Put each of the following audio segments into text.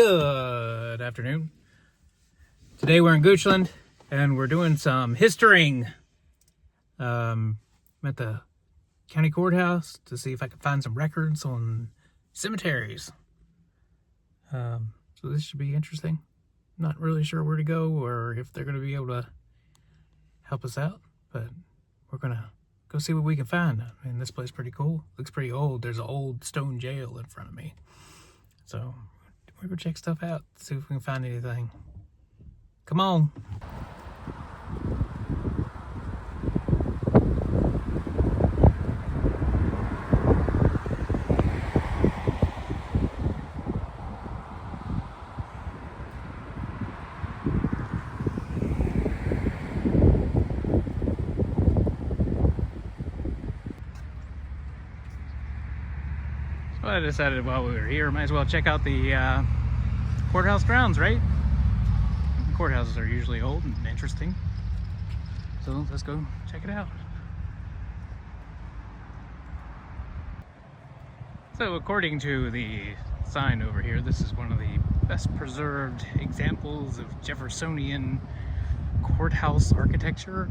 Good afternoon. Today we're in Goochland and we're doing some historying. I'm at the county courthouse to see if I can find some records on cemeteries. So this should be interesting. Not really sure where to go or if they're going to be able to help us out, but we're going to go see what we can find. I mean, this place is pretty cool. Looks pretty old. There's an old stone jail in front of me. So we're going to check stuff out, see if we can find anything. Come on. So I decided while we were here, might as well check out the courthouse grounds, right? Courthouses are usually old and interesting. So let's go check it out. So according to the sign over here, this is one of the best preserved examples of Jeffersonian courthouse architecture.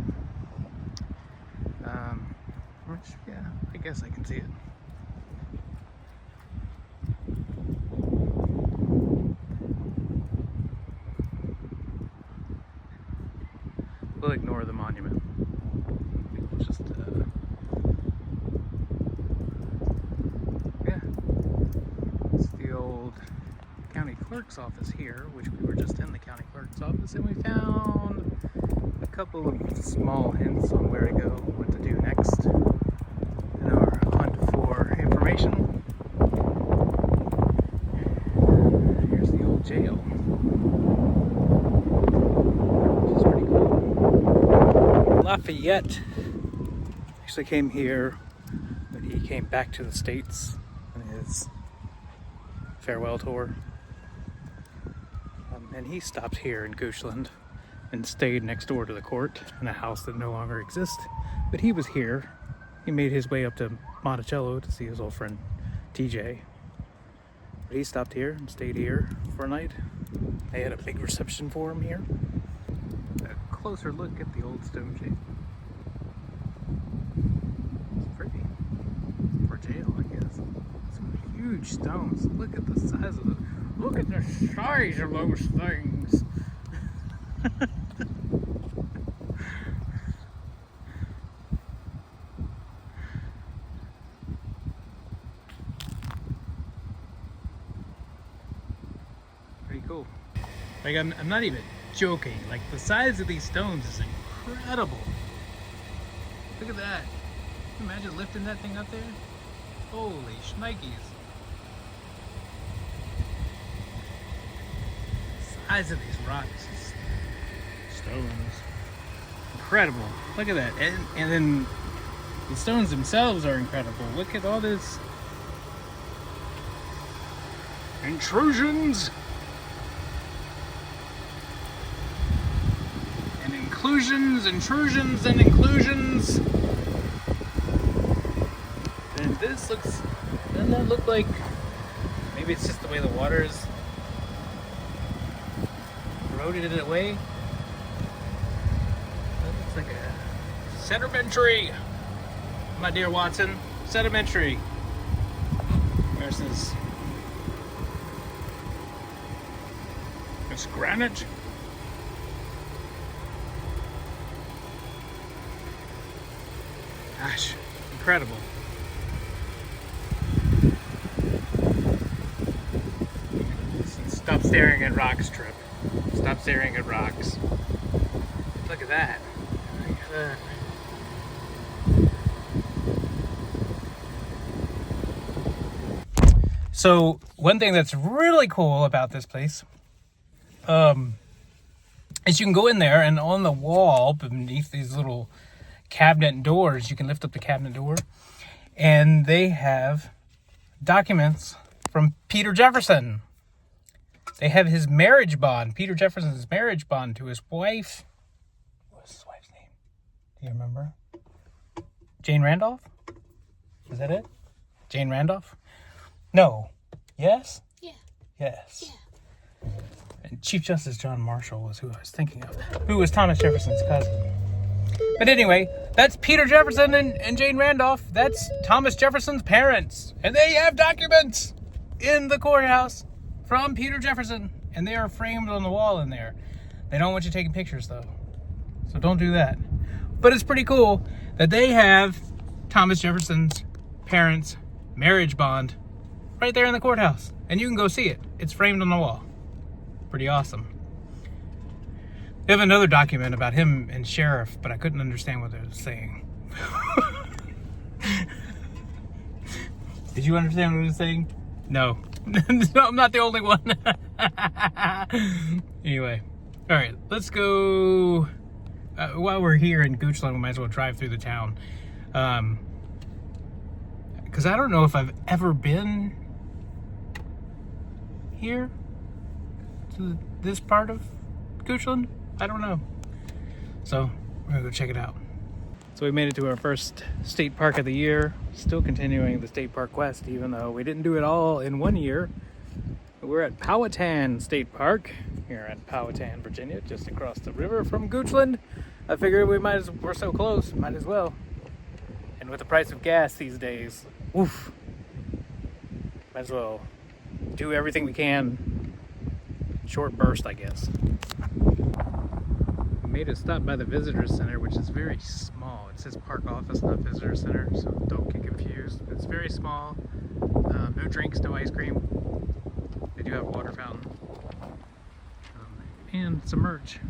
Which, yeah, I guess I can see it. We'll ignore the monument. We'll just, yeah. It's the old county clerk's office here, which we were just in the county clerk's office, and we found a couple of small hints on where to go, what to do next in our hunt for information. Here's the old jail. Lafayette actually came here, but he came back to the States on his farewell tour. And he stopped here in Goochland and stayed next door to the court in a house that no longer exists. But he was here. He made his way up to Monticello to see his old friend TJ. But he stopped here and stayed here for a night. They had a big reception for him here. Closer look at the old stone jail. It's pretty for jail, I guess. Some huge stones. Look at the size of them. Look at the size of those things. Pretty cool. Like I'm not even joking. Like the size of these stones is incredible. Look at that. Can you imagine lifting that thing up there? Holy shnikes. The size of these rocks is stones. Incredible. Look at that. And then the stones themselves are incredible. Look at all this intrusions. Intrusions and inclusions. And this looks, doesn't that look like, maybe it's just the way the water is eroded it away. That looks like a sedimentary, my dear Watson, sedimentary. There's this granite. Gosh, incredible. Stop staring at rocks, Trip. Stop staring at rocks. Look at that. Look at that. So, one thing that's really cool about this place is you can go in there and on the wall beneath these little cabinet doors, you can lift up the cabinet door, and they have documents from Peter Jefferson. They have his marriage bond, Peter Jefferson's marriage bond to his wife. What's his wife's name? Do you remember? Jane Randolph? Is that it? Jane Randolph? No. Yes? Yeah. Yes. Yeah. And Chief Justice John Marshall was who I was thinking of, who was Thomas Jefferson's cousin. But anyway, that's Peter Jefferson and Jane Randolph. That's Thomas Jefferson's parents. And they have documents in the courthouse from Peter Jefferson. And they are framed on the wall in there. They don't want you taking pictures, though. So don't do that. But it's pretty cool that they have Thomas Jefferson's parents' marriage bond right there in the courthouse. And you can go see it. It's framed on the wall. Pretty awesome. They have another document about him and sheriff, but I couldn't understand what they were saying. Did you understand what it was saying? No. No, I'm not the only one. Anyway. All right, let's go. While we're here in Goochland, we might as well drive through the town. Because I don't know if I've ever been here to this part of Goochland. I don't know. So we're gonna go check it out. So we made it to our first state park of the year. Still continuing the State Park West, even though we didn't do it all in one year. We're at Powhatan State Park here in Powhatan, Virginia, just across the river from Goochland. I figured we're so close, might as well. And with the price of gas these days, woof, might as well do everything we can. Short burst, I guess. We made a stop by the visitor center, which is very small. It says park office, not visitor center, so don't get confused. It's very small. No drinks, no ice cream. They do have a water fountain. And some merch.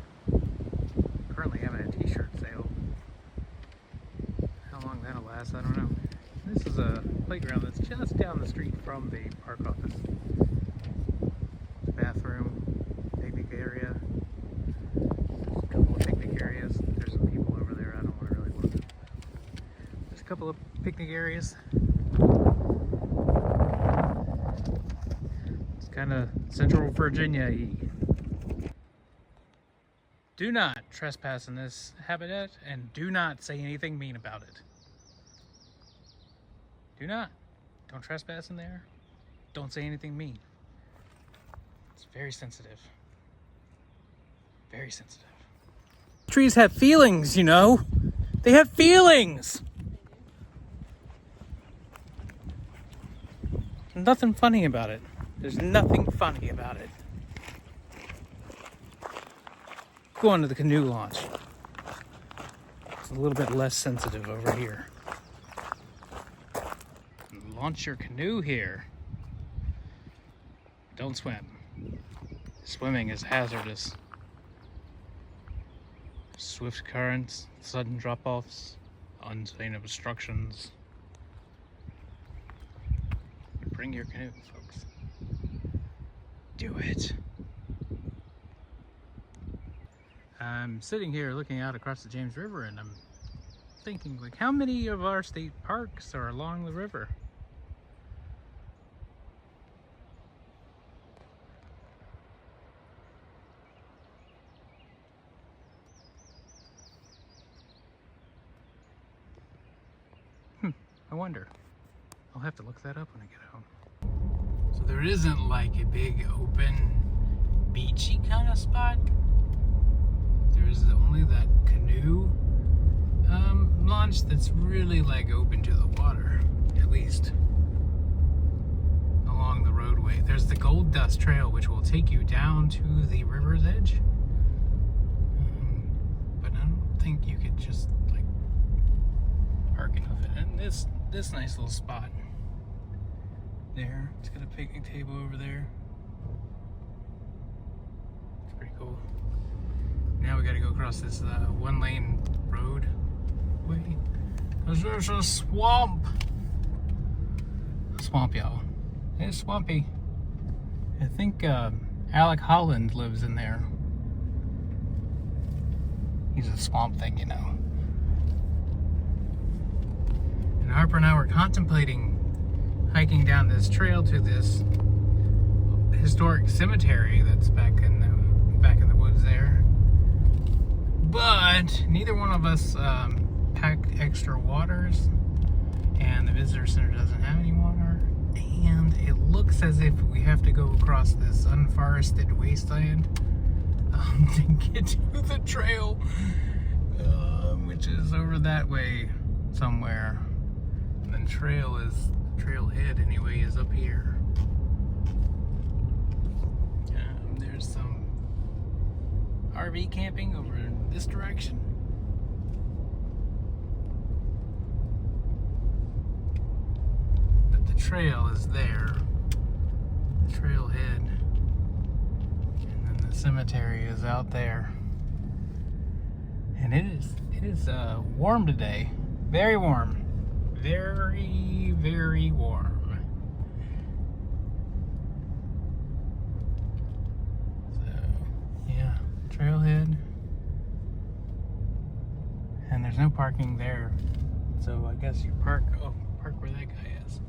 Currently having a t-shirt sale. How long that'll last, I don't know. This is a playground that's just down the street from the park office. Bathroom, picnic area. There's a couple of picnic areas. There's some people over there. I don't really want to. There's a couple of picnic areas. It's kind of Central Virginia-y. Do not trespass in this habitat, and do not say anything mean about it. Do not. Don't trespass in there. Don't say anything mean. It's very sensitive. Very sensitive. Trees have feelings, you know. They have feelings. Nothing funny about it. There's nothing funny about it. Going to the canoe launch. It's a little bit less sensitive over here. Launch your canoe here. Don't swim. Swimming is hazardous. Swift currents, sudden drop-offs, unseen obstructions. Bring your canoe, folks. Do it. I'm sitting here looking out across the James River, and I'm thinking, like, how many of our state parks are along the river? I wonder. I'll have to look that up when I get home. So there isn't like a big open beachy kind of spot. There's only that canoe launch that's really like open to the water, at least along the roadway. There's the Gold Dust Trail, which will take you down to the river's edge. But I don't think you could just like park enough in this nice little spot there. It's got a picnic table over there. It's pretty cool. Now we gotta go across this one-lane road way. Cause there's a swamp. A swamp, y'all. It's swampy. I think Alec Holland lives in there. He's a swamp thing, you know. And Harper and I were contemplating hiking down this trail to this historic cemetery that's back in the woods there. But neither one of us packed extra waters, and the visitor center doesn't have any water, And it looks as if we have to go across this unforested wasteland to get to the trail, which is over that way somewhere. And then trailhead anyway is up here. There's some RV camping over in this direction. But the trail is there. The trailhead. And then the cemetery is out there. And it is warm today. Very warm. Very, very warm. Trailhead, and there's no parking there, so I guess you park where that guy is.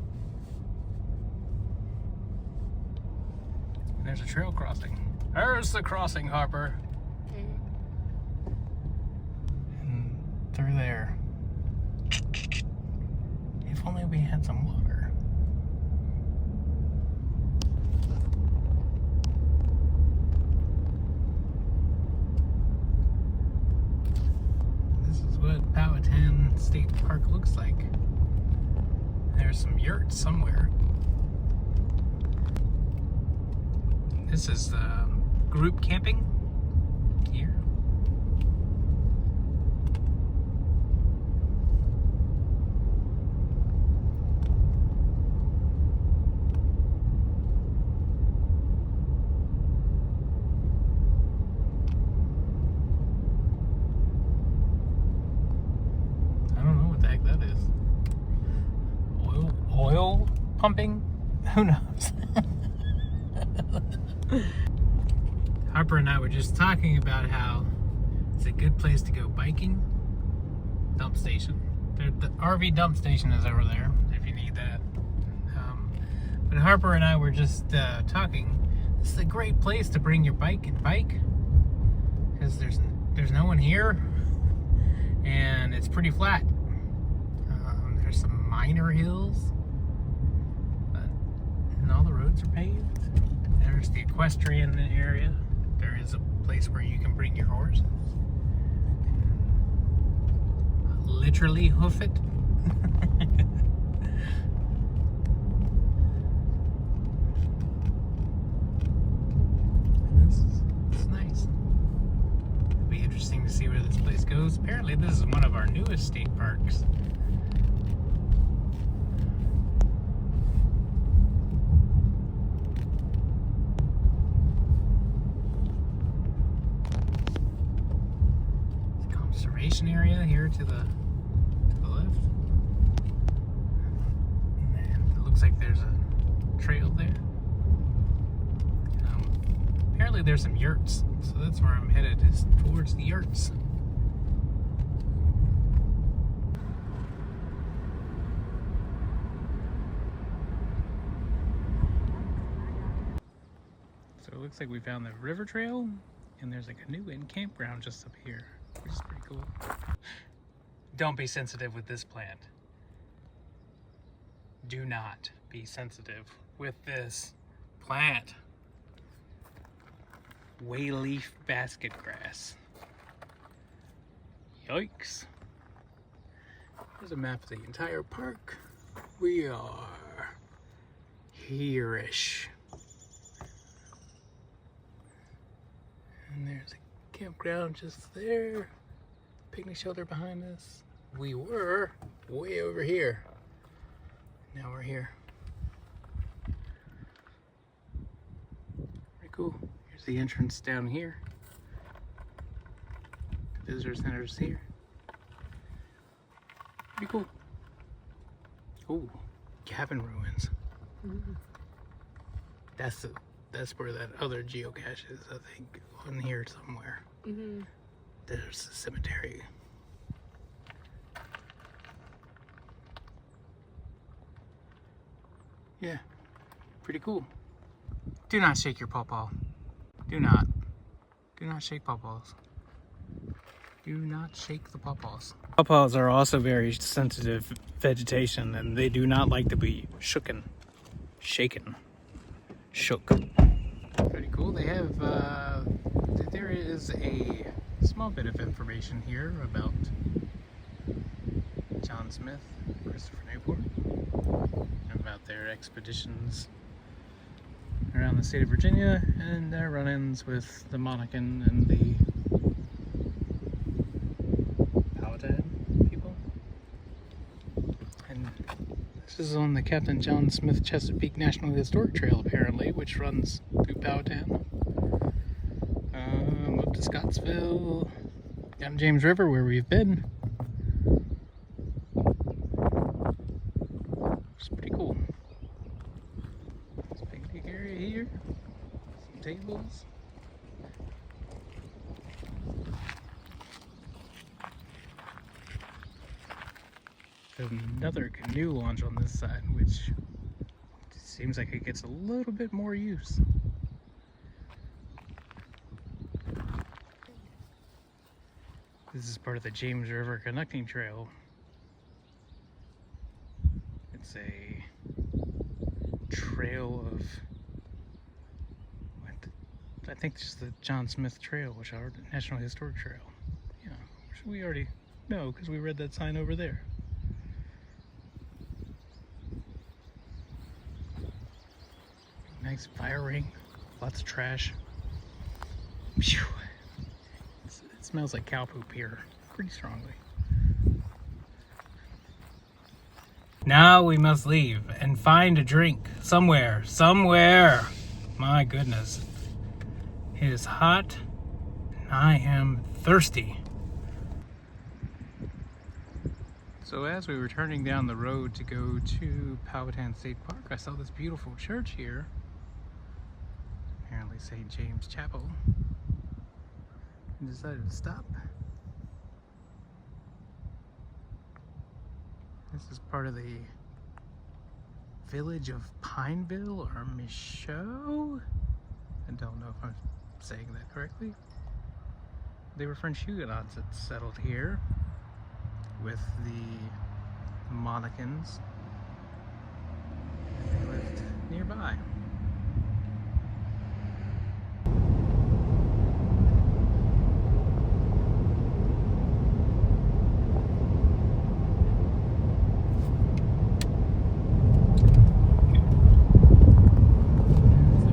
And there's a trail crossing. There's the crossing, Harper. And through there. If only we had some water. What Powhatan State Park looks like. There's some yurts somewhere. This is group camping here. Oil pumping? Who knows? Harper and I were just talking about how it's a good place to go biking. Dump station. The RV dump station is over there if you need that. But Harper and I were just talking. This is a great place to bring your bike and bike because there's no one here and it's pretty flat. There's some minor hills. And all the roads are paved. There's the equestrian area. There is a place where you can bring your horse. Literally hoof it. It's nice. It'll be interesting to see where this place goes. Apparently this is one of our newest state parks. Area here to the left, and it looks like there's a trail there. Apparently there's some yurts, so that's where I'm headed, is towards the yurts. So it looks like we found the river trail, and there's like a new campground just up here, which is pretty cool. Don't be sensitive with this plant. Do not be sensitive with this plant. Wayleaf basket grass. Yikes. There's a map of the entire park. We are here-ish. And there's a campground just there. Picnic shelter behind us. We were way over here. Now we're here. Pretty cool. Here's the entrance down here. The visitor center's here. Pretty cool. Oh, cabin ruins. Mm-hmm. That's where that other geocache is, I think, on here somewhere. Mm-hmm. There's the cemetery. Yeah, pretty cool. Do not shake your pawpaw. Do not. Do not shake pawpaws. Do not shake the pawpaws. Pawpaws are also very sensitive vegetation, and they do not like to be shooken. shaken. Shook. Pretty cool. They have, there is a small bit of information here about John Smith, Christopher Newport, and about their expeditions around the state of Virginia and their run-ins with the Monacan and the Powhatan people. And this is on the Captain John Smith Chesapeake National Historic Trail, apparently, which runs through Powhatan, up to Scottsville, down James River, where we've been. It's pretty cool. This picnic area here, some tables. Another canoe launch on this side, which seems like it gets a little bit more use. This is part of the James River Connecting Trail. It's a trail of, I think just the John Smith Trail, which is our National Historic Trail. Yeah, which we already know because we read that sign over there. Nice fire ring, lots of trash. Phew. It smells like cow poop here, pretty strongly. Now we must leave and find a drink somewhere. My goodness. It is hot and I am thirsty. So as we were turning down the road to go to Powhatan State Park, I saw this beautiful church here. Apparently St. James Chapel. And decided to stop. This is part of the village of Pineville or Michaud. I don't know if I'm saying that correctly. They were French Huguenots that settled here with the Monacans. And they lived nearby.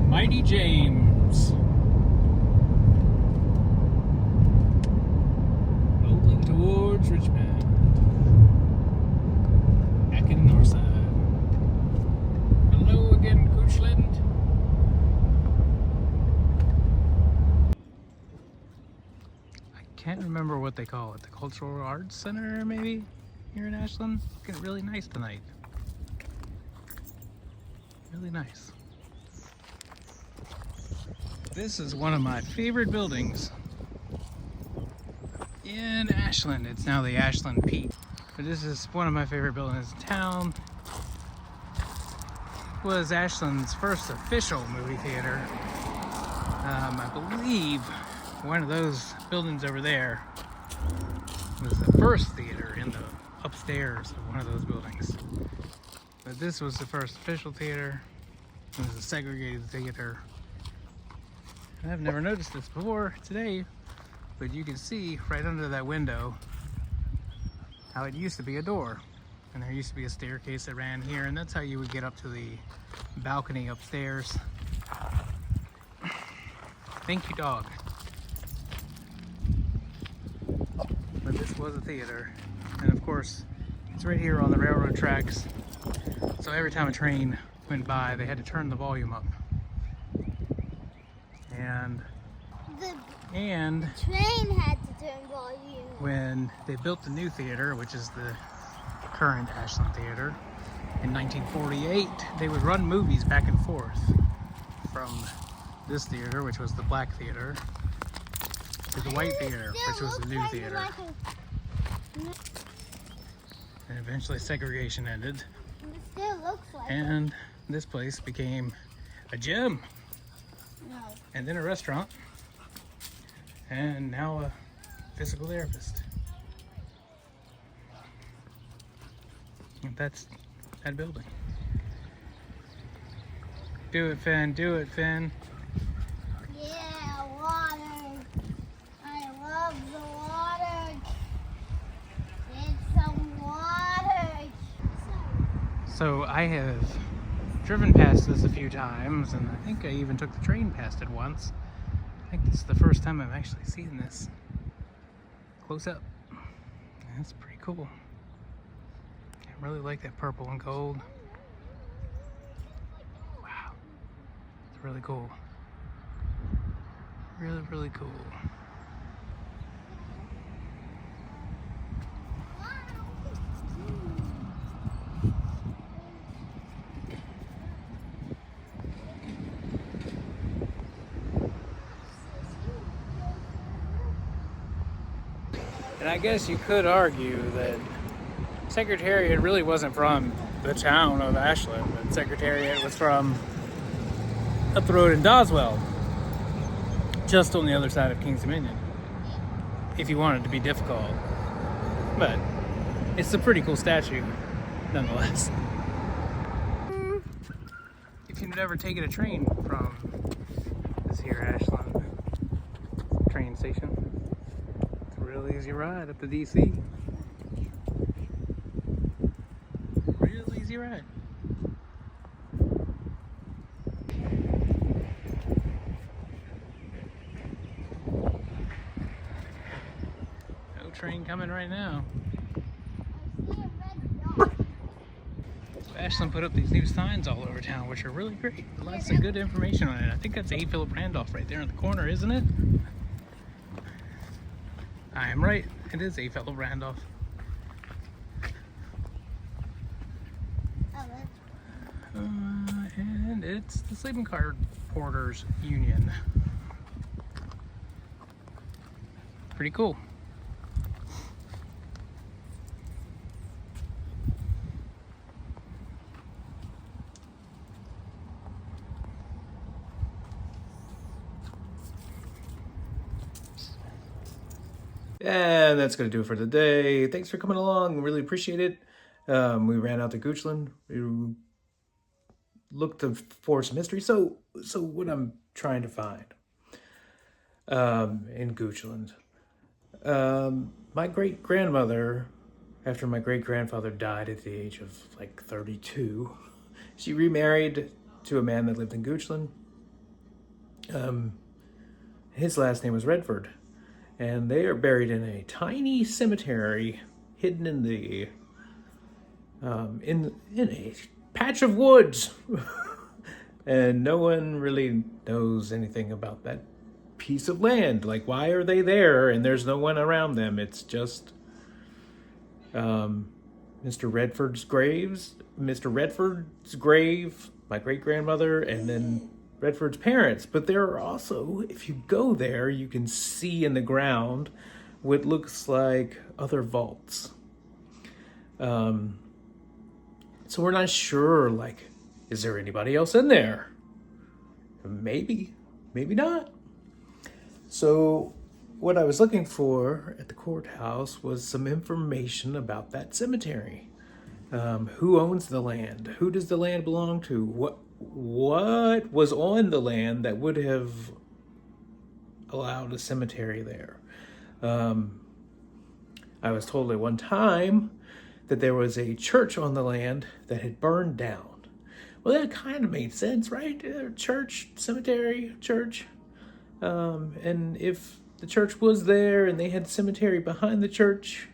Mighty James. Rolling towards Richmond. Back in the north side. Hello again, Goochland. I can't remember what they call it. The Cultural Arts Center, maybe? Here in Ashland. It's getting really nice tonight. Really nice. This is one of my favorite buildings in Ashland. It's now the Ashland Pete. But this is one of my favorite buildings in town. It was Ashland's first official movie theater. I believe one of those buildings over there was the first theater in the upstairs of one of those buildings. But this was the first official theater. It was a segregated theater. I've never noticed this before today, but you can see right under that window how it used to be a door. And there used to be a staircase that ran here, and that's how you would get up to the balcony upstairs. Thank you, dog. But this was a theater, and of course, it's right here on the railroad tracks. So every time a train went by, they had to turn the volume up. And the train had to turn volume. When they built the new theater, which is the current Ashland Theater, in 1948, they would run movies back and forth from this theater, which was the black theater, to the white theater, which was the new theater. And eventually segregation ended. It still looks like and this place became a gym. No. And then a restaurant. And now a physical therapist. And that's that building. Do it, Finn. Do it, Finn. Yeah, water. I love the water. Get some water. So I have driven past this a few times, and I think I even took the train past it once. I think this is the first time I've actually seen this close up. That's pretty cool. I really like that purple and gold. Wow. It's really cool. Really, really cool. And I guess you could argue that Secretariat really wasn't from the town of Ashland, but Secretariat was from up the road in Doswell, just on the other side of Kings Dominion, if you wanted to be difficult. But it's a pretty cool statue, nonetheless. If you've never taken a train from this here Ashland train station, it's a real easy ride up to DC. Real easy ride. No train coming right now. Ashland put up these new signs all over town, which are really great. Lots of good information on it. I think that's A. Philip Randolph right there in the corner, isn't it? I am right. It is A. Philip Randolph. And it's the Sleeping Car Porters Union. Pretty cool. And that's going to do it for today. Thanks for coming along. Really appreciate it. We ran out to Goochland. We looked for some history. So what I'm trying to find in Goochland. My great-grandmother, after my great-grandfather died at the age of like 32, she remarried to a man that lived in Goochland. His last name was Redford. And they are buried in a tiny cemetery hidden in the in a patch of woods. And no one really knows anything about that piece of land. Like, why are they there and there's no one around them? It's just Mr. Redford's grave, my great-grandmother, and then Redford's parents. But there are also, if you go there, you can see in the ground what looks like other vaults. So we're not sure, like, is there anybody else in there? Maybe, maybe not. So what I was looking for at the courthouse was some information about that cemetery. Who owns the land? Who does the land belong to? What was on the land that would have allowed a cemetery there? I was told at one time that there was a church on the land that had burned down. Well, that kind of made sense, right? Church, cemetery, church. And if the church was there and they had cemetery behind the church,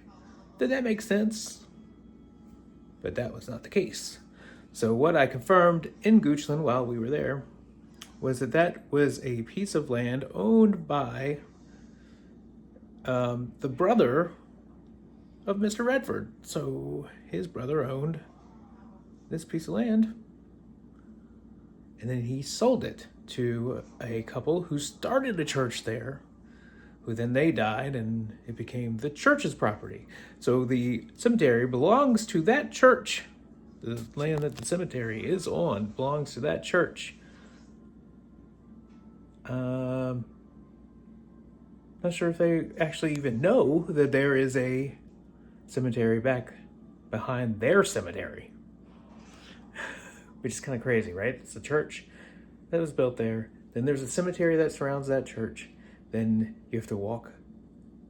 then that makes sense. But that was not the case. So what I confirmed in Goochland while we were there was that was a piece of land owned by the brother of Mr. Redford. So his brother owned this piece of land, and then he sold it to a couple who started a church there, who then they died and it became the church's property. So the cemetery belongs to that church. The land that the cemetery is on belongs to that church. Not sure if they actually even know that there is a cemetery back behind their cemetery. Which is kind of crazy, right? It's a church that was built there. Then there's a cemetery that surrounds that church. Then you have to walk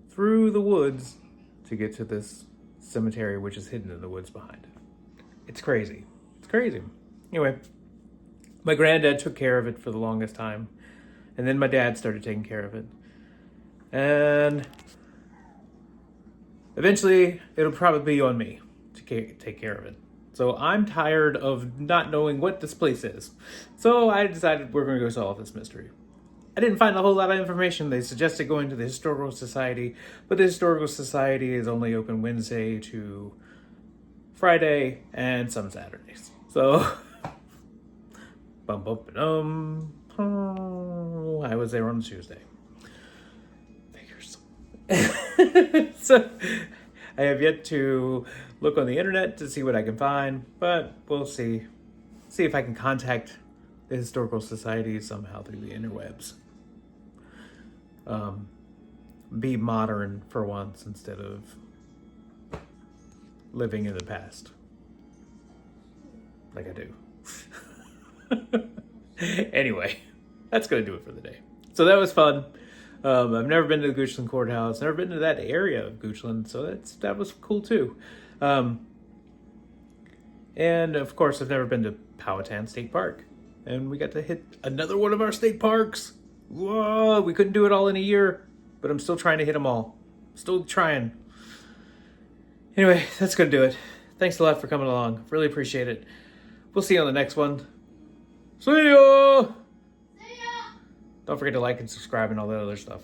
through the woods to get to this cemetery, which is hidden in the woods behind it. It's crazy. It's crazy. Anyway, my granddad took care of it for the longest time. And then my dad started taking care of it. And eventually, it'll probably be on me to take care of it. So I'm tired of not knowing what this place is. So I decided we're going to go solve this mystery. I didn't find a whole lot of information. They suggested going to the Historical Society, but the Historical Society is only open Wednesday to Friday and some Saturdays. So, I was there on Tuesday. Figures. So, I have yet to look on the internet to see what I can find, but we'll see. See if I can contact the Historical Society somehow through the interwebs. Be modern for once instead of living in the past. Like I do. Anyway, that's going to do it for the day. So that was fun. I've never been to the Goochland Courthouse, never been to that area of Goochland, so that was cool too. And of course, I've never been to Powhatan State Park, and we got to hit another one of our state parks. Whoa, we couldn't do it all in a year, but I'm still trying to hit them all. Still trying. Anyway, that's going to do it. Thanks a lot for coming along. Really appreciate it. We'll see you on the next one. See ya! See ya! Don't forget to like and subscribe and all that other stuff.